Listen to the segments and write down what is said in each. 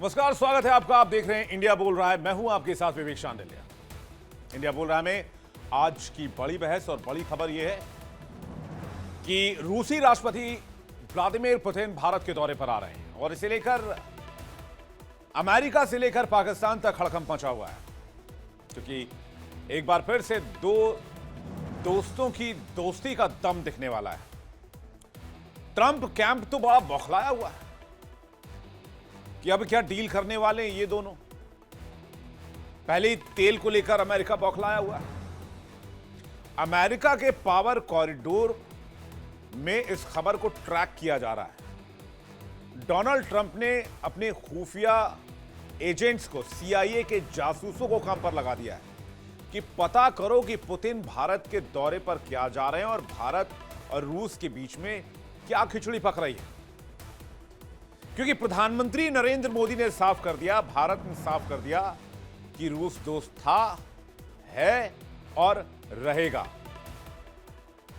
नमस्कार, स्वागत है आपका। आप देख रहे हैं इंडिया बोल रहा है। मैं हूं आपके साथ विवेक शांडिल्य। इंडिया बोल रहा है में आज की बड़ी बहस और बड़ी खबर यह है कि रूसी राष्ट्रपति व्लादिमीर पुतिन भारत के दौरे पर आ रहे हैं और इसे लेकर अमेरिका से लेकर पाकिस्तान तक हड़कंप मचा हुआ है, क्योंकि एक बार फिर से दो दोस्तों की दोस्ती का दम दिखने वाला है। ट्रंप कैंप तो बड़ा बौखलाया हुआ है कि अब क्या डील करने वाले हैं ये दोनों। पहले ही तेल को लेकर अमेरिका बौखलाया हुआ है। अमेरिका के पावर कॉरिडोर में इस खबर को ट्रैक किया जा रहा है। डोनाल्ड ट्रंप ने अपने खुफिया एजेंट्स को, सीआईए के जासूसों को काम पर लगा दिया है कि पता करो कि पुतिन भारत के दौरे पर क्या जा रहे हैं और भारत और रूस के बीच में क्या खिचड़ी पक रही है। क्योंकि प्रधानमंत्री नरेंद्र मोदी ने साफ कर दिया, भारत ने साफ कर दिया कि रूस दोस्त था, है और रहेगा।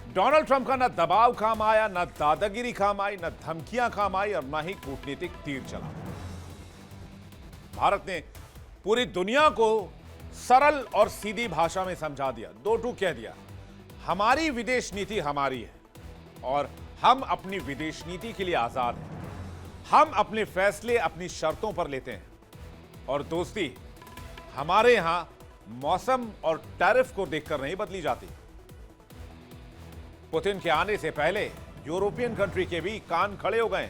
डोनाल्ड ट्रंप का ना दबाव काम आया, ना दादागिरी काम आई, ना धमकियां काम आई और ना ही कूटनीतिक तीर चला। भारत ने पूरी दुनिया को सरल और सीधी भाषा में समझा दिया, दो टूक कह दिया, हमारी विदेश नीति हमारी है और हम अपनी विदेश नीति के लिए आजाद हैं। हम अपने फैसले अपनी शर्तों पर लेते हैं और दोस्ती हमारे यहां मौसम और टैरिफ को देखकर नहीं बदली जाती। पुतिन के आने से पहले यूरोपियन कंट्री के भी कान खड़े हो गए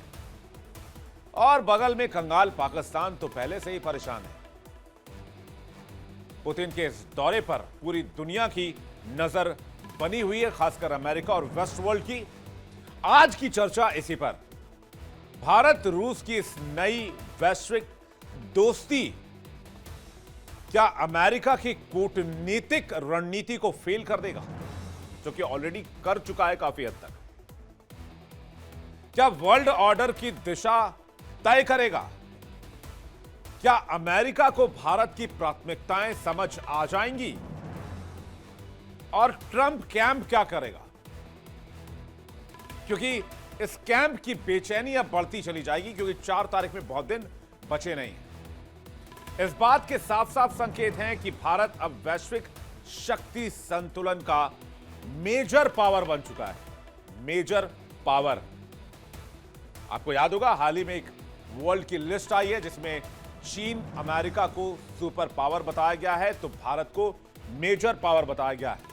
और बगल में कंगाल पाकिस्तान तो पहले से ही परेशान है। पुतिन के इस दौरे पर पूरी दुनिया की नजर बनी हुई है, खासकर अमेरिका और वेस्ट वर्ल्ड की। आज की चर्चा इसी पर, भारत रूस की इस नई वैश्विक दोस्ती क्या अमेरिका की कूटनीतिक रणनीति को फेल कर देगा, जो कि ऑलरेडी कर चुका है काफी हद तक? क्या वर्ल्ड ऑर्डर की दिशा तय करेगा? क्या अमेरिका को भारत की प्राथमिकताएं समझ आ जाएंगी? और ट्रंप कैंप क्या करेगा? क्योंकि इस कैंप की बेचैनी अब बढ़ती चली जाएगी, क्योंकि 4 तारीख में बहुत दिन बचे नहीं हैं। इस बात के साफ साफ संकेत हैं कि भारत अब वैश्विक शक्ति संतुलन का मेजर पावर बन चुका है। Major power. आपको याद होगा, हाल ही में एक वर्ल्ड की लिस्ट आई है जिसमें चीन, अमेरिका को सुपर पावर बताया गया है, तो भारत को मेजर पावर बताया गया है।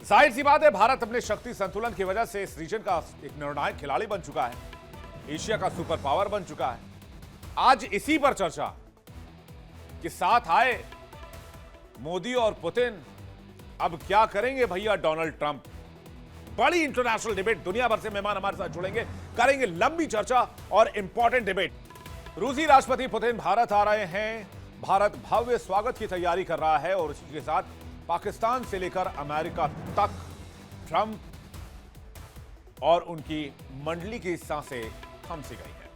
जाहिर सी बात है, भारत अपने शक्ति संतुलन की वजह से इस रीजन का एक निर्णायक खिलाड़ी बन चुका है, एशिया का सुपर पावर बन चुका है। आज इसी पर चर्चा कि साथ आए मोदी और पुतिन, अब क्या करेंगे भैया डोनाल्ड ट्रंप। बड़ी इंटरनेशनल डिबेट, दुनिया भर से मेहमान हमारे साथ जुड़ेंगे, करेंगे लंबी चर्चा और इंपॉर्टेंट डिबेट। रूसी राष्ट्रपति पुतिन भारत आ रहे हैं। भारत भव्य स्वागत की तैयारी कर रहा है और इसी के साथ पाकिस्तान से लेकर अमेरिका तक ट्रंप और उनकी मंडली की सांसें थम सी गई है।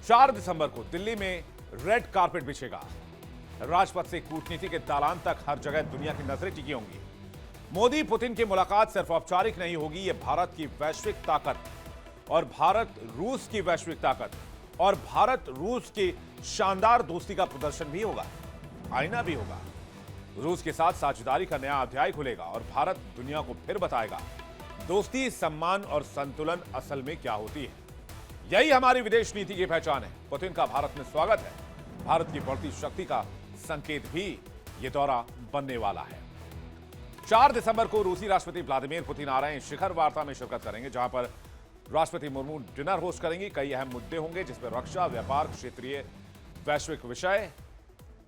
4 दिसंबर को दिल्ली में रेड कारपेट बिछेगा। राजपथ से कूटनीति के दालान तक हर जगह दुनिया की नजरें टिकी होंगी। मोदी पुतिन की मुलाकात सिर्फ औपचारिक नहीं होगी, यह भारत की वैश्विक ताकत और भारत रूस की वैश्विक ताकत और भारत रूस की शानदार दोस्ती का प्रदर्शन भी होगा, आईना भी होगा। रूस के साथ साझेदारी का नया अध्याय खुलेगा और भारत दुनिया को फिर बताएगा दोस्ती, सम्मान और संतुलन असल में क्या होती है। यही हमारी विदेश नीति की पहचान है। पुतिन का भारत में स्वागत है। भारत की बढ़ती शक्ति का संकेत भी यह दौरा बनने वाला है। 4 दिसंबर को रूसी राष्ट्रपति व्लादिमीर पुतिन आ रहे हैं। शिखर वार्ता में शिरकत करेंगे, जहां पर राष्ट्रपति मुर्मू डिनर होस्ट करेंगे। कई अहम मुद्दे होंगे जिसमें रक्षा, व्यापार, क्षेत्रीय वैश्विक विषय,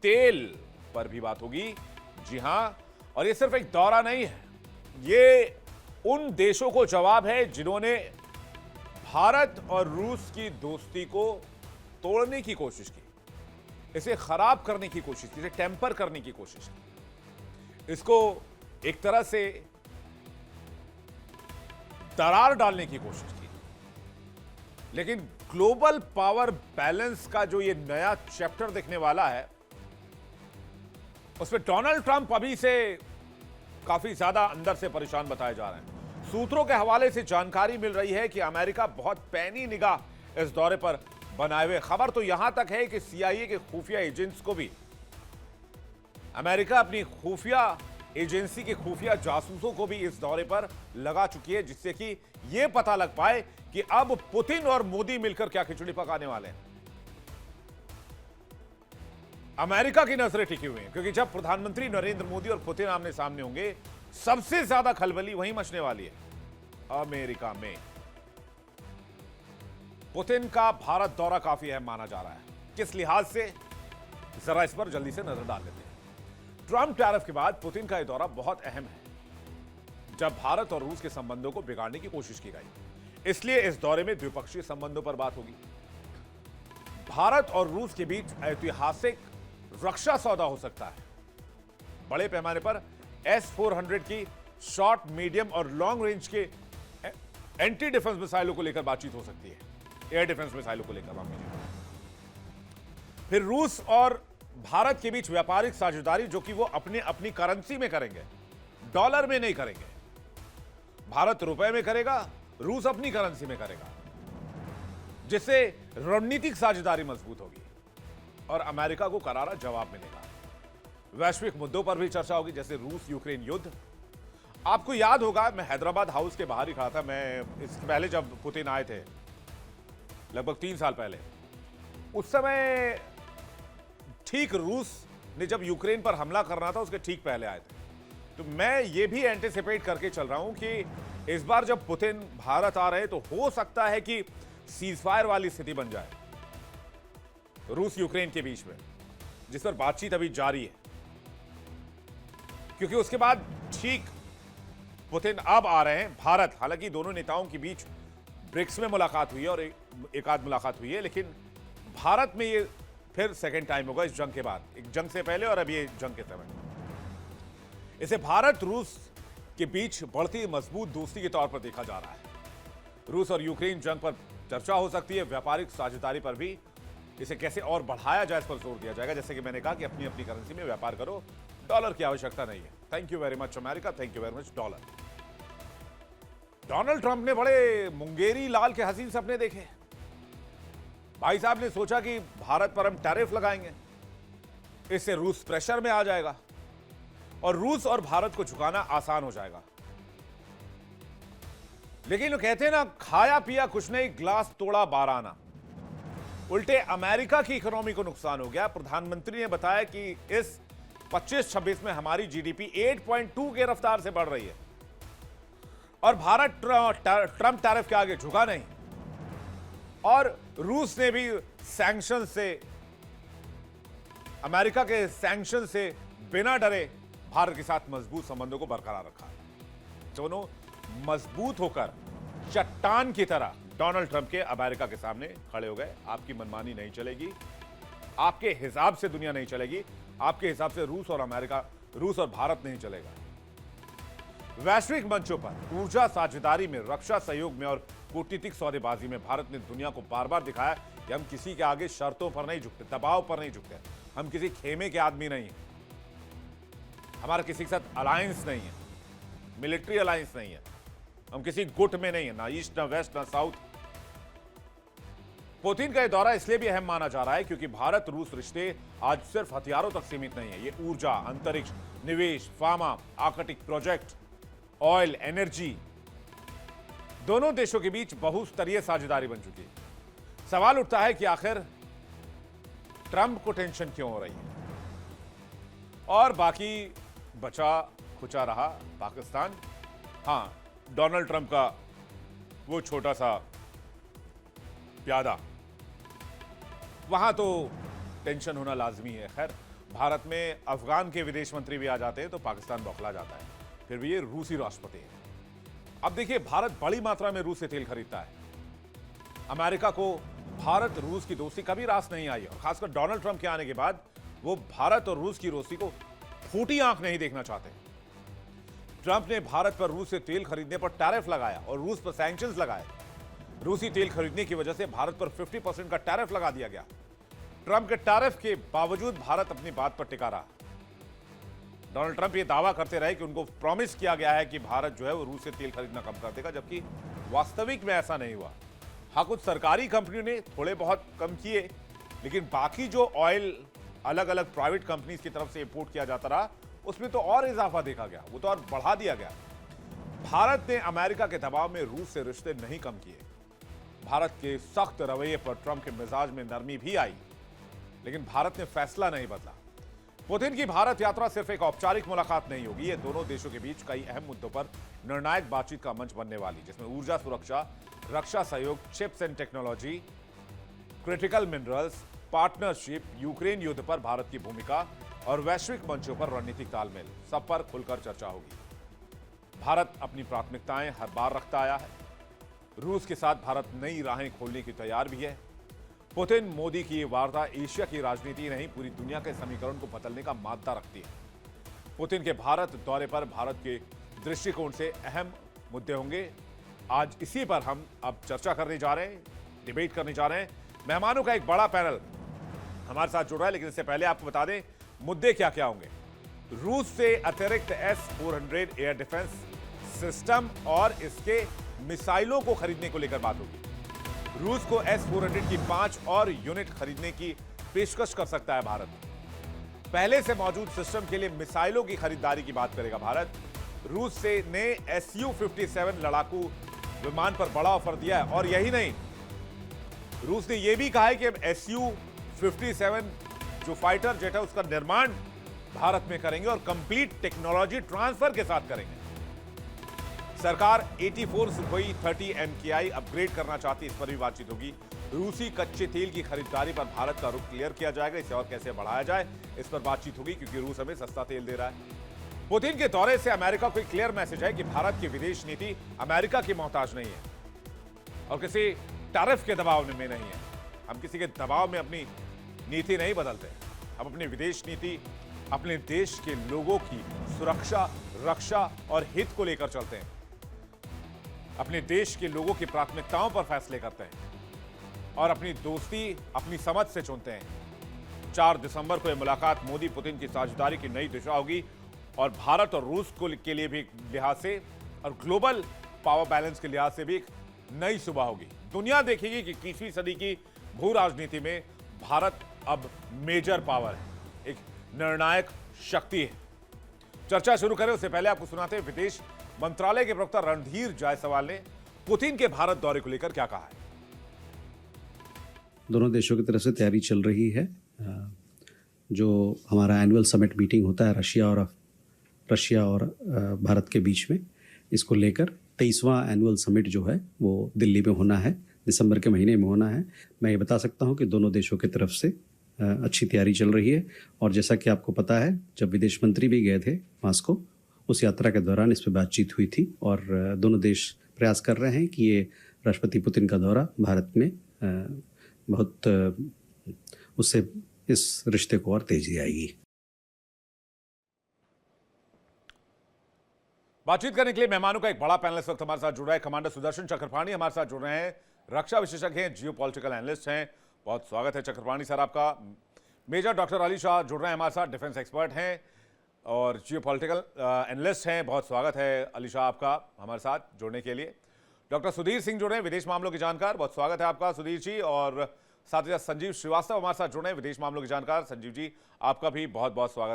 तेल पर भी बात होगी। जी हां, और यह सिर्फ एक दौरा नहीं है, ये उन देशों को जवाब है जिन्होंने भारत और रूस की दोस्ती को तोड़ने की कोशिश की, इसे खराब करने की कोशिश की, इसे टेम्पर करने की कोशिश की, इसको एक तरह से दरार डालने की कोशिश की। लेकिन ग्लोबल पावर बैलेंस का जो ये नया चैप्टर दिखने वाला है, उसमें डोनाल्ड ट्रंप अभी से काफी ज्यादा अंदर से परेशान बताए जा रहे हैं। सूत्रों के हवाले से जानकारी मिल रही है कि अमेरिका बहुत पैनी निगाह इस दौरे पर बनाए हुए। खबर तो यहां तक है कि सीआईए के खुफिया एजेंट्स को भी अमेरिका अपनी खुफिया एजेंसी के खुफिया जासूसों को भी इस दौरे पर लगा चुकी है, जिससे कि यह पता लग पाए कि अब पुतिन और मोदी मिलकर क्या खिचड़ी पकाने वाले हैं। अमेरिका की नजरें टिकी हुई हैं, क्योंकि जब प्रधानमंत्री नरेंद्र मोदी और पुतिन आमने सामने होंगे, सबसे ज्यादा खलबली वहीं मचने वाली है, अमेरिका में। पुतिन का भारत दौरा काफी अहम माना जा रहा है। किस लिहाज से, जरा इस पर जल्दी से नजर डाल लेते हैं। ट्रंप टैरिफ के बाद पुतिन का यह दौरा बहुत अहम है, जब भारत और रूस के संबंधों को बिगाड़ने की कोशिश की गई। इसलिए इस दौरे में द्विपक्षीय संबंधों पर बात होगी। भारत और रूस के बीच ऐतिहासिक रक्षा सौदा हो सकता है। बड़े पैमाने पर S-400 की शॉर्ट, मीडियम और लॉन्ग रेंज के एंटी डिफेंस मिसाइलों को लेकर बातचीत हो सकती है, एयर डिफेंस मिसाइलों को लेकर। फिर रूस और भारत के बीच व्यापारिक साझेदारी, जो कि वो अपनी अपनी करेंसी में करेंगे, डॉलर में नहीं करेंगे। भारत रुपए में करेगा, रूस अपनी करेंसी में करेगा, जिससे रणनीतिक साझेदारी मजबूत होगी और अमेरिका को करारा जवाब मिलेगा। वैश्विक मुद्दों पर भी चर्चा होगी, जैसे रूस यूक्रेन युद्ध। आपको याद होगा, मैं हैदराबाद हाउस के बाहर ही खड़ा था। मैं इससे पहले जब पुतिन आए थे, लगभग 3 साल पहले, उस समय ठीक रूस ने जब यूक्रेन पर हमला करना था, उसके ठीक पहले आए थे। तो मैं ये भी एंटिसिपेट करके चल रहा हूं कि इस बार जब पुतिन भारत आ रहे हैं, तो हो सकता है कि सीजफायर वाली स्थिति बन जाए रूस यूक्रेन के बीच में, जिस पर बातचीत अभी जारी है। क्योंकि उसके बाद ठीक पुतिन अब आ रहे हैं भारत। हालांकि दोनों नेताओं के बीच ब्रिक्स में मुलाकात हुई है और एक आध मुलाकात हुई है, लेकिन भारत में ये फिर सेकेंड टाइम होगा इस जंग के बाद। एक जंग से पहले और अभी एक जंग के समय। इसे भारत रूस के बीच बढ़ती मजबूत दोस्ती के तौर पर देखा जा रहा है। रूस और यूक्रेन जंग पर चर्चा हो सकती है। व्यापारिक साझेदारी पर भी इसे कैसे और बढ़ाया जाए, इस पर जोर दिया जाएगा। जैसे कि मैंने कहा कि अपनी अपनी करेंसी में व्यापार करो, डॉलर की आवश्यकता नहीं है। Thank you very much America, thank you very much dollar. Donald Trump ने बड़े मुंगेरी लाल के हसीन सपने देखे। भाई साहब ने सोचा कि भारत पर हम टैरिफ लगाएंगे, इससे रूस प्रेशर में आ जाएगा और रूस और भारत को झुकाना आसान हो जाएगा। लेकिन वो कहते हैं ना, खाया पिया कुछ नहीं, ग्लास तोड़ा 12 आना। उल्टे अमेरिका की इकोनॉमी को नुकसान हो गया। प्रधानमंत्री ने बताया कि इस 25-26 में हमारी जीडीपी 8.2 के रफ्तार से बढ़ रही है और भारत ट्रंप टैरिफ के आगे झुका नहीं। और रूस ने भी सैंक्शन से, अमेरिका के सैंक्शन से बिना डरे भारत के साथ मजबूत संबंधों को बरकरार रखा। दोनों मजबूत होकर चट्टान की तरह डोनाल्ड ट्रंप के अमेरिका के सामने खड़े हो गए। आपकी मनमानी नहीं चलेगी, आपके हिसाब से दुनिया नहीं चलेगी, आपके हिसाब से रूस और भारत नहीं चलेगा। वैश्विक मंचों पर ऊर्जा साझेदारी में, रक्षा सहयोग में और कूटनीतिक सौदेबाजी में भारत ने दुनिया को बार बार दिखाया कि हम किसी के आगे शर्तों पर नहीं झुकते, दबाव पर नहीं झुकते। हम किसी खेमे के आदमी नहीं हैं, हमारा किसी के साथ अलायंस नहीं है, मिलिट्री अलायंस नहीं है, हम किसी गुट में नहीं है, ना ईस्ट ना वेस्ट ना साउथ। पुतिन का यह दौरा इसलिए भी अहम माना जा रहा है क्योंकि भारत रूस रिश्ते आज सिर्फ हथियारों तक सीमित नहीं है। ये ऊर्जा, अंतरिक्ष, निवेश, pharma, Arctic project, oil, energy, दोनों देशों के बीच बहुस्तरीय साझेदारी बन चुकी है। सवाल उठता है कि आखिर ट्रंप को टेंशन क्यों हो रही है और बाकी बचा खुचा रहा पाकिस्तान। हां, डोनाल्ड ट्रंप का वो छोटा सा प्यादा, वहां तो टेंशन होना लाजमी है। खैर, भारत में अफगान के विदेश मंत्री भी आ जाते हैं तो पाकिस्तान बौखला जाता है, फिर भी ये रूसी राष्ट्रपति है। अब देखिए, भारत बड़ी मात्रा में रूस से तेल खरीदता है। अमेरिका को भारत रूस की दोस्ती कभी रास नहीं आई और खासकर डोनाल्ड ट्रंप के आने के बाद वो भारत और रूस की दोस्ती को फूटी आंख नहीं देखना चाहते। ट्रंप ने भारत पर रूस से तेल खरीदने पर टैरिफ लगाया और रूस पर सैंक्शंस लगाए। रूसी तेल खरीदने की वजह से भारत पर 50% का टैरिफ लगा दिया गया। ट्रंप के टैरिफ के बावजूद भारत अपनी बात पर टिका रहा। डोनाल्ड ट्रंप ये दावा करते रहे कि उनको प्रॉमिस किया गया है कि भारत जो है वो रूस से तेल खरीदना कम कर देगा, जबकि वास्तविक में ऐसा नहीं हुआ। हाँ, कुछ सरकारी कंपनियों ने थोड़े बहुत कम किए, लेकिन बाकी जो ऑयल अलग अलग प्राइवेट कंपनीज की तरफ से इंपोर्ट किया जाता रहा, उसमें तो और इजाफा देखा गया, वो तो और बढ़ा दिया गया। भारत ने अमेरिका के दबाव में रूस से रिश्ते नहीं कम किए। भारत के सख्त रवैये पर ट्रंप के मिजाज में नरमी भी आई, लेकिन भारत ने फैसला नहीं बदला। पुतिन की भारत यात्रा सिर्फ एक औपचारिक मुलाकात नहीं होगी, ये दोनों देशों के बीच कई अहम मुद्दों पर निर्णायक बातचीत का मंच बनने वाली, जिसमें ऊर्जा सुरक्षा, रक्षा सहयोग, chips and technology, critical minerals, partnership, Ukraine युद्ध पर भारत की भूमिका और वैश्विक मंचों पर रणनीतिक तालमेल, सब पर खुलकर चर्चा होगी। भारत अपनी प्राथमिकताएं हर बार रखता आया है। रूस के साथ भारत नई राहें खोलने की तैयार भी है। पुतिन मोदी की ये वार्ता एशिया की राजनीति नहीं, पूरी दुनिया के समीकरण को बदलने का मादा रखती है। पुतिन के भारत दौरे पर भारत के दृष्टिकोण से अहम मुद्दे होंगे। आज इसी पर हम अब चर्चा करने जा रहे हैं, डिबेट करने जा रहे हैं। मेहमानों का एक बड़ा पैनल हमारे साथ जुड़ रहा है, लेकिन इससे पहले आपको बता दें मुद्दे क्या क्या होंगे। रूस से अतिरिक्त S-400 एयर डिफेंस सिस्टम और इसके मिसाइलों को खरीदने को लेकर बात होगी। रूस को S-400 की 5 और यूनिट खरीदने की पेशकश कर सकता है भारत। पहले से मौजूद सिस्टम के लिए मिसाइलों की खरीदारी की बात करेगा भारत। रूस से ने Su-57 लड़ाकू विमान पर बड़ा ऑफर दिया है, और यही नहीं, रूस ने यह भी कहा है कि अब Su-57 जो फाइटर जेट है उसका निर्माण भारत में करेंगे और कंप्लीट टेक्नोलॉजी ट्रांसफर के साथ करेंगे। सरकार 84 सुखोई 30 MKI अपग्रेड करना चाहती है, इस पर भी बातचीत होगी। रूसी कच्चे तेल की खरीदारी पर भारत का रुख क्लियर किया जाएगा, इसे और कैसे बढ़ाया जाए इस पर बातचीत होगी, क्योंकि रूस हमें सस्ता तेल दे रहा है। पुतिन के दौरे से अमेरिका को एक क्लियर मैसेज है कि भारत की विदेश नीति अमेरिका की मोहताज नहीं है और किसी टैरिफ के दबाव में नहीं है। हम किसी के दबाव में अपनी नीति नहीं बदलते। हम अपनी विदेश नीति अपने देश के लोगों की सुरक्षा, रक्षा और हित को लेकर चलते हैं। अपने देश के लोगों की प्राथमिकताओं पर फैसले करते हैं और अपनी दोस्ती अपनी समझ से चुनते हैं। 4 दिसंबर को यह मुलाकात मोदी पुतिन की साझेदारी की नई दिशा होगी और भारत और रूस के लिए भी एक लिहाज से और ग्लोबल पावर बैलेंस के लिहाज से भी एक नई सुबह होगी। दुनिया देखेगी कि 21वीं सदी की भू राजनीति में भारत अब मेजर पावर है, एक निर्णायक शक्ति है। चर्चा शुरू करें उससे पहले आपको सुनाते हैं विदेश मंत्रालय के प्रवक्ता रणधीर जायसवाल ने पुतिन के भारत दौरे को लेकर क्या कहा है। दोनों देशों की तरफ से तैयारी चल रही है। जो हमारा एनुअल समिट मीटिंग होता है रशिया और भारत के बीच में, इसको लेकर 23वां एनुअल समिट जो है वो दिल्ली में होना है, दिसंबर के महीने में होना है। मैं ये बता सकता हूँ कि दोनों देशों की तरफ से अच्छी तैयारी चल रही है और जैसा कि आपको पता है, जब विदेश मंत्री भी गए थे मॉस्को, उस यात्रा के दौरान इस पर बातचीत हुई थी और दोनों देश प्रयास कर रहे हैं कि ये राष्ट्रपति पुतिन का दौरा भारत में बहुत उससे इस रिश्ते को और तेजी आएगी। बातचीत करने के लिए मेहमानों का एक बड़ा पैनल इस वक्त हमारे साथ जुड़ रहा है। कमांडर सुदर्शन चक्रपाणी हमारे साथ जुड़ रहे हैं, रक्षा विशेषज्ञ हैं, जियोपॉलिटिकल एनालिस्ट हैं। बहुत स्वागत है चक्रपाणी सर आपका। मेजर डॉक्टर अली शाह जुड़ रहे हैं हमारे साथ, डिफेंस एक्सपर्ट हैं और जियोपॉलिटिकल एनालिस्ट हैं। बहुत स्वागत है अली शाह आपका हमारे साथ जुड़ने के लिए। डॉक्टर सुधीर सिंह जुड़ रहे हैं, विदेश मामलों के जानकार। बहुत स्वागत है आपका सुधीर जी। और साथ ही साथ संजीव श्रीवास्तव हमारे साथ जुड़ रहे हैं, विदेश मामलों के जानकार। संजीव जी आपका भी बहुत बहुत स्वागत है।